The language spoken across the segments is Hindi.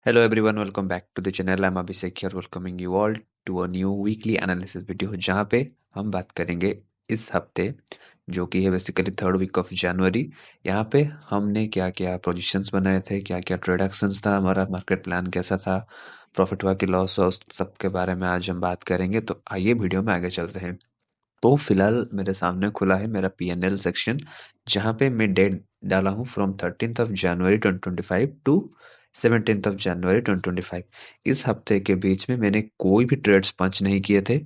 Hello everyone, welcome back to the channel. I'm Abhishek here, welcoming you all to a new weekly analysis video जहाँ पे हम बात करेंगे इस हफ्ते जो कि है basically third week of January. यहाँ पे हमने क्या क्या पोजीशंस बनाए थे, क्या क्या ट्रेड एक्शंस था, हमारा मार्केट प्लान कैसा था, प्रॉफिट हुआ कि लॉस हुआ, उस सब के बारे में आज हम बात करेंगे। तो आइए वीडियो में आगे चलते हैं। तो फिलहाल मेरे सामने खुला है मेरा पीएनएल सेक्शन, जहाँ पे मैं डेट डाला हूँ from 13th of January 2025 to 17th of January 2025। इस हफ्ते के बीच में मैंने कोई भी ट्रेड्स पंच नहीं किए थे।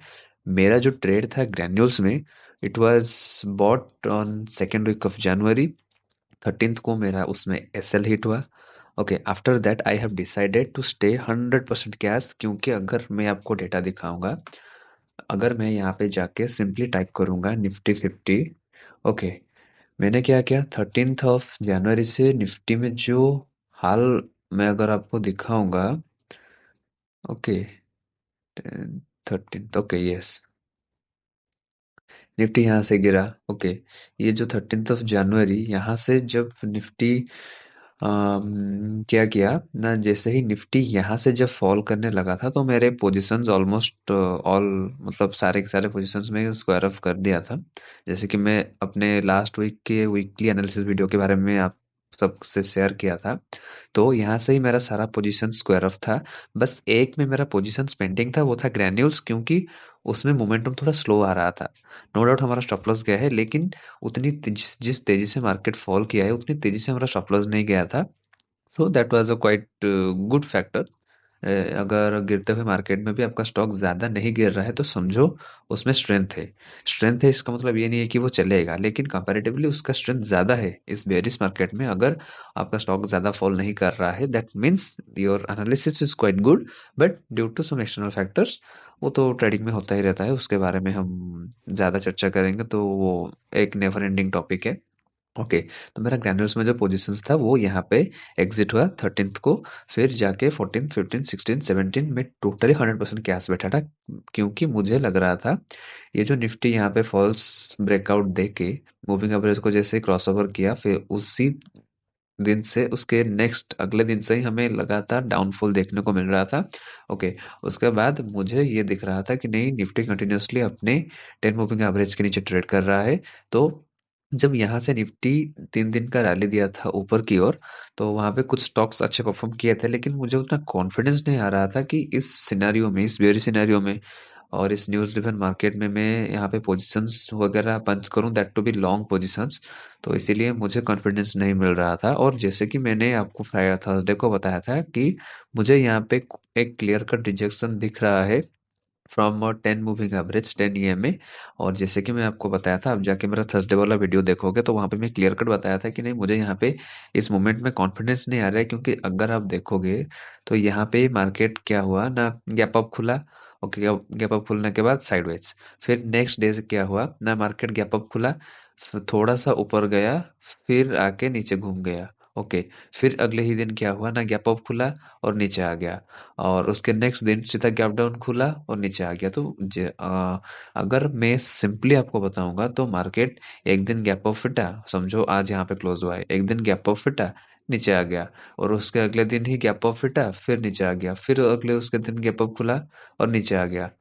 मेरा जो ट्रेड था ग्रैन्यूल्स में, it was bought on second week of January. 13th को मेरा उसमें एसएल हिट हुआ। Okay, after that I have decided to stay 100% cash, क्योंकि अगर मैं आपको डेटा दिखाऊंगा, अगर मैं यहाँ पे जाके सिंपली टाइप करूंगा निफ्टी 50। ओके, मैंने क्या किया 13th ऑफ जनवरी से निफ्टी में जो हाल मैं अगर आपको दिखाऊंगा। Okay, 13th, okay yes, Nifty यहाँ से गिरा। ओके, ये जो 13th ऑफ जनवरी यहाँ से जब निफ्टी क्या किया ना, जैसे ही निफ्टी यहाँ से जब फॉल करने लगा था तो मेरे पोजीशंस ऑलमोस्ट ऑल, मतलब सारे के सारे पोजीशंस में स्क्वायर ऑफ कर दिया था। जैसे कि मैं अपने लास्ट वीक के वीकली एनालिसिस वीडियो के बारे में आप सबसे शेयर किया था। तो यहाँ से ही मेरा सारा पोजीशन स्क्वायर ऑफ था। बस एक में मेरा पोजीशन पेंडिंग था, वो था ग्रैन्यूल्स, क्योंकि उसमें मोमेंटम थोड़ा स्लो आ रहा था। नो डाउट हमारा स्टॉप लॉस गया है, लेकिन जिस तेजी से मार्केट फॉल किया है उतनी तेजी से हमारा स्टॉप लॉस नहीं गया था। So that was a quite good factor. अगर गिरते हुए मार्केट में भी आपका स्टॉक ज़्यादा नहीं गिर रहा है तो समझो उसमें स्ट्रेंथ है। स्ट्रेंथ है इसका मतलब ये नहीं है कि वो चलेगा, लेकिन कंपैरेटिवली उसका स्ट्रेंथ ज़्यादा है इस बेरिश मार्केट में। अगर आपका स्टॉक ज़्यादा फॉल नहीं कर रहा है, that means your analysis is quite good. But due to some external factors, वो तो ट्रेडिंग में होता ही रहता है, उसके बारे में हम ज़्यादा चर्चा करेंगे तो वो एक नेवर एंडिंग टॉपिक है। ओके, तो मेरा ग्रैन्यूल्स में जो पोजीशंस था वो यहाँ पे एग्जिट हुआ 13th को। फिर जाके 14, 15, 16, 17 में टोटली 100% कैश बैठा था, क्योंकि मुझे लग रहा था ये जो निफ्टी यहाँ पे फॉल्स ब्रेकआउट दे के मूविंग एवरेज को जैसे क्रॉस ओवर किया, फिर उसी दिन से उसके नेक्स्ट अगले दिन से ही हमें लगातार डाउनफॉल देखने को मिल रहा था। ओके, उसके बाद मुझे ये दिख रहा था कि नहीं, निफ्टी कंटिन्यूअसली अपने 10 मूविंग एवरेज के नीचे ट्रेड कर रहा है। तो जब यहाँ से निफ्टी 3 दिन का रैली दिया था ऊपर की ओर, तो वहाँ पे कुछ स्टॉक्स अच्छे परफॉर्म किए थे, लेकिन मुझे उतना कॉन्फिडेंस नहीं आ रहा था कि इस सिनेरियो में, इस बेरी सिनेरियो में और इस न्यूज़ ड्रिवन मार्केट में मैं यहाँ पे पोजीशंस वगैरह पंच करूँ, that to be long positions. तो इसीलिए मुझे कॉन्फिडेंस नहीं मिल रहा था। और जैसे कि मैंने आपको फ्राइडे थर्सडे को बताया था कि मुझे यहाँ पे एक क्लियर कट रिजेक्शन दिख रहा है फ्रॉम 10 मूविंग एवरेज 10 ईएमए। और जैसे कि मैं आपको बताया था, आप जाके मेरा थर्सडे वाला वीडियो देखोगे तो वहाँ पे मैं क्लियर कट बताया था कि नहीं, मुझे यहाँ पे इस मोमेंट में कॉन्फिडेंस नहीं आ रहा है, क्योंकि अगर आप देखोगे तो यहाँ पे मार्केट क्या हुआ ना, गैप अप खुला। ओके, गैप अप खुलने के बाद साइडवेज, फिर नेक्स्ट डे से क्या हुआ ना, मार्केट गैप अप खुला, थोड़ा सा ऊपर गया, फिर आके नीचे घूम गया। ओके, फिर अगले ही दिन क्या हुआ ना, गैप अप खुला और नीचे आ गया, और उसके नेक्स्ट दिन सीधा गैप डाउन खुला और नीचे आ गया। तो अगर मैं सिंपली आपको बताऊंगा तो मार्केट एक दिन गैप अप फिटा, समझो आज यहाँ पे क्लोज हुआ है, एक दिन गैप अप फिटा, नीचे आ गया, और उसके अगले दिन ही गैप अप फिटा, फिर नीचे आ गया, फिर अगले उसके दिन गैप अप खुला और नीचे आ गया।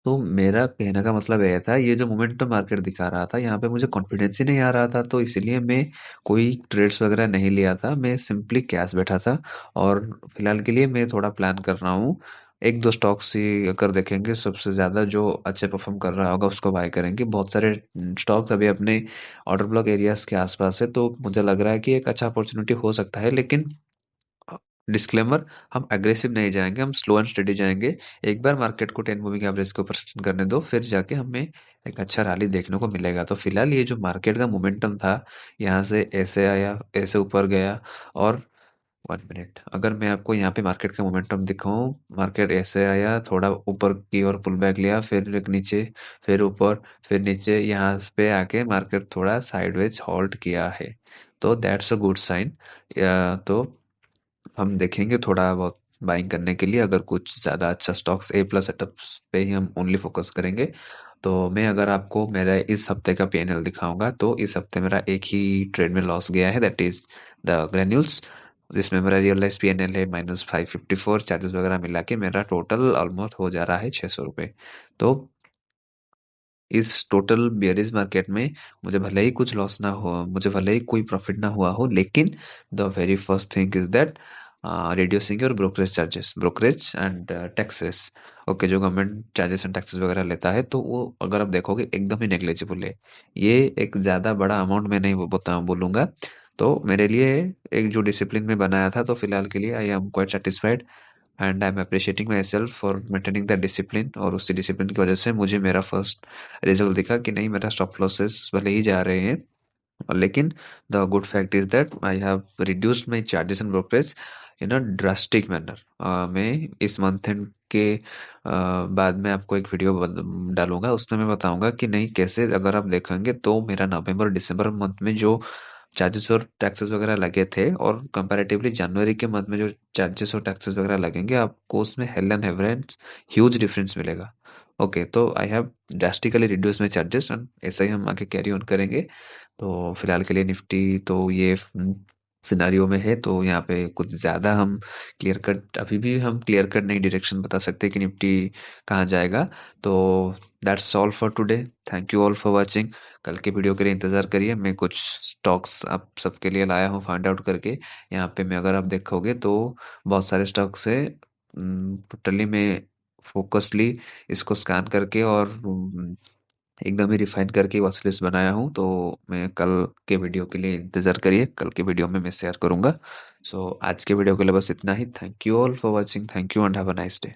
तो मेरा कहने का मतलब ये था, ये जो मोमेंटम मार्केट दिखा रहा था यहाँ पे मुझे कॉन्फिडेंस ही नहीं आ रहा था, तो इसलिए मैं कोई ट्रेड्स वगैरह नहीं लिया था, मैं सिंपली कैश बैठा था। और फिलहाल के लिए मैं थोड़ा प्लान कर रहा हूँ, एक दो स्टॉक्स ही अगर देखेंगे सबसे ज़्यादा जो अच्छे परफॉर्म कर रहा होगा उसको बाय करेंगे। बहुत सारे स्टॉक्स अभी अपने ऑर्डर ब्लॉक एरियाज के आसपास है, तो मुझे लग रहा है कि एक अच्छा अपॉर्चुनिटी हो सकता है, लेकिन डिस्क्लेमर, हम एग्रेसिव नहीं जाएंगे, हम स्लो एंड स्टेडी जाएंगे। एक बार मार्केट को 10 मूविंग एवरेज के ऊपर सस्टेन करने दो, फिर जाके हमें एक अच्छा रैली देखने को मिलेगा। तो फिलहाल ये जो मार्केट का मोमेंटम था, यहाँ से ऐसे आया, ऐसे ऊपर गया, और 1 मिनट, अगर मैं आपको यहाँ पे मार्केट का मोमेंटम दिखाऊं, मार्केट ऐसे आया, थोड़ा ऊपर की ओर पुल बैक लिया, फिर एक नीचे, फिर ऊपर, फिर नीचे, यहाँ पे आके मार्केट थोड़ा साइडवेज हॉल्ट किया है। तो दैट्स अ गुड साइन। तो हम देखेंगे थोड़ा बहुत बाइंग करने के लिए, अगर कुछ ज़्यादा अच्छा स्टॉक्स ए प्लस सेटअप्स पे ही हम ओनली फोकस करेंगे। तो मैं अगर आपको मेरा इस हफ्ते का पीएनएल दिखाऊंगा, तो इस हफ्ते मेरा एक ही ट्रेड में लॉस गया है, दैट इज द ग्रेन्यूल्स। जिसमें मेरा रियलाइज पीएनएल है -554, चार्जेस वगैरह मिला के मेरा टोटल ऑलमोस्ट हो जा रहा है 600 रुपये। तो इस टोटल बियरिश मार्केट में मुझे भले ही कुछ लॉस ना हो, मुझे भले ही कोई प्रॉफिट ना हुआ हो, लेकिन the very first thing is that reducing your brokerage charges, brokerage and taxes. Okay, जो गवर्नमेंट चार्जेस एंड टैक्सेस वगैरह लेता है तो वो अगर आप देखोगे एकदम ही नेग्लिजिबल है। ये एक ज़्यादा बड़ा अमाउंट मैं नहीं बोलूँगा। तो मेरे लिए एक जो डिसिप्लिन में बनाया था, तो फिलहाल के लिए I am quite satisfied and I am appreciating my self for maintaining the discipline. और उसी डिसिप्लिन की वजह से मुझे मेरा फर्स्ट रिजल्ट दिखा कि नहीं, मेरा स्टॉप लॉसेस भले ही जा रहे हैं, और लेकिन the good fact is that I have reduced my charges and brokerage in a drastic manner. मैं इस मंथ एंड के बाद में आपको एक वीडियो डालूंगा, उसमें मैं बताऊंगा कि नहीं कैसे, अगर आप देखेंगे तो मेरा नवंबर दिसंबर मंथ में जो चार्जेस और टैक्सेस वगैरह लगे थे, और कंपैरेटिवली जनवरी के मंथ में जो चार्जेस और टैक्सेस वगैरह लगेंगे, आपको उसमें हेल एंड हेवरेंस ह्यूज डिफरेंस मिलेगा। ओके, तो I have drastically reduce my charges and ऐसा ही हम आगे कैरी ऑन करेंगे। तो फिलहाल के लिए निफ्टी तो ये सिनारियो में है, तो यहाँ पे कुछ ज़्यादा हम क्लियर कट, अभी भी हम क्लियर कट नहीं डायरेक्शन बता सकते कि निफ्टी कहाँ जाएगा। तो that's all for today. Thank you all for watching. कल के वीडियो के लिए इंतज़ार करिए, मैं कुछ स्टॉक्स आप सबके लिए लाया हूँ फाइंड आउट करके। यहाँ पे मैं, अगर आप देखोगे तो बहुत सारे स्टॉक्स है, टोटली मैं फोकसली इसको स्कैन करके और एकदम ही रिफाइन करके वॉच लिस्ट बनाया हूँ। तो मैं कल के वीडियो के लिए इंतज़ार करिए, कल के वीडियो में मैं शेयर करूँगा। सो आज के वीडियो के लिए बस इतना ही। Thank you all for watching, thank you and have a nice day.